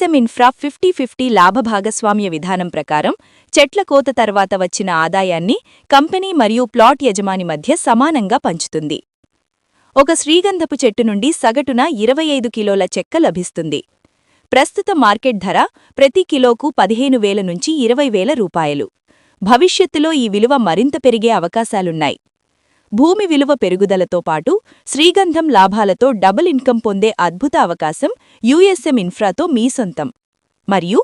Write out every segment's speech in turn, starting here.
USM infra 50-50 లాభభాగస్వామ్య విధానం ప్రకారం చెట్ల కోత తర్వాత వచ్చిన ఆదాయాన్ని కంపెనీ మరియు ప్లాట్ యజమాని మధ్య సమానంగా పంచుతుంది. ఒక శ్రీగంధపు చెట్టు నుండి సగటున 25 కిలోల చెక్క లభిస్తుంది. ప్రస్తుత మార్కెట్ ధర ప్రతి కిలోకు 15,000 నుంచి 20,000 రూపాయలు. భవిష్యత్తులో ఈ విలువ మరింత పెరిగే అవకాశాలున్నాయి. భూమి విలువ పెరుగుదలతో పాటు శ్రీగంధం లాభాలతో డబుల్ ఇన్కమ్ పొందే అద్భుత అవకాశం యుఎస్ఎం ఇన్ఫ్రాతో మీ సొంతం. మరియు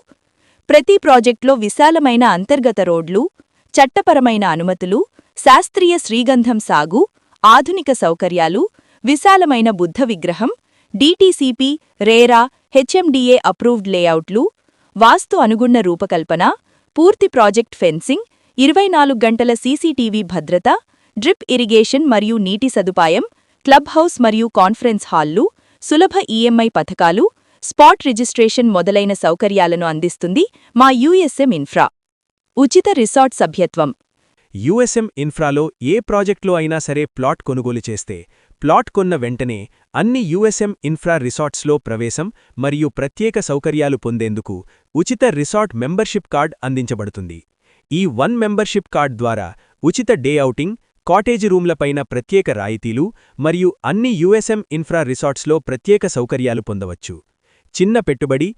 ప్రతి ప్రాజెక్ట్లో విశాలమైన అంతర్గత రోడ్లు, చట్టపరమైన అనుమతులు, శాస్త్రీయ శ్రీగంధం సాగు, ఆధునిక సౌకర్యాలు, విశాలమైన బుద్ధ విగ్రహం, డిటిసిపి, రేరా, హెచ్ఎండిఏ అప్రూవ్డ్ లేఅవుట్లు, వాస్తు అనుగుణ రూపకల్పన, పూర్తి ప్రాజెక్ట్ ఫెన్సింగ్, 24 గంటల సీసీటీవీ భద్రత, డ్రిప్ ఇరిగేషన్ మరియు నీటి సదుపాయం, క్లబ్ హౌస్ మరియు కాన్ఫరెన్స్ హాల్లు, సులభ ఈఎంఐ పథకాలు, స్పాట్ రిజిస్ట్రేషన్ మొదలైన సౌకర్యాలను అందిస్తుంది మా యుఎస్ఎం ఇన్ఫ్రా. ఉచిత రిసార్ట్ సభ్యత్వం. యుఎస్ఎం ఇన్ఫ్రాలో ఏ ప్రాజెక్టులో అయినా సరే ప్లాట్ కొనుగోలు చేస్తే ప్లాట్ కొన్న వెంటనే అన్ని యుఎస్ఎం ఇన్ఫ్రా రిసార్ట్స్లో ప్రవేశం మరియు ప్రత్యేక సౌకర్యాలు పొందేందుకు ఉచిత రిసార్ట్ మెంబర్షిప్ కార్డ్ అందించబడుతుంది. ఈ 1 మెంబర్షిప్ కార్డ్ ద్వారా ఉచిత డే ఔటింగ్, కాటేజీ రూమ్లపైన ప్రత్యేక రాయితీలు మరియు అన్ని యుఎస్ఎం ఇన్ఫ్రా రిసార్ట్స్లో ప్రత్యేక సౌకర్యాలు పొందవచ్చు. చిన్న పెట్టుబడి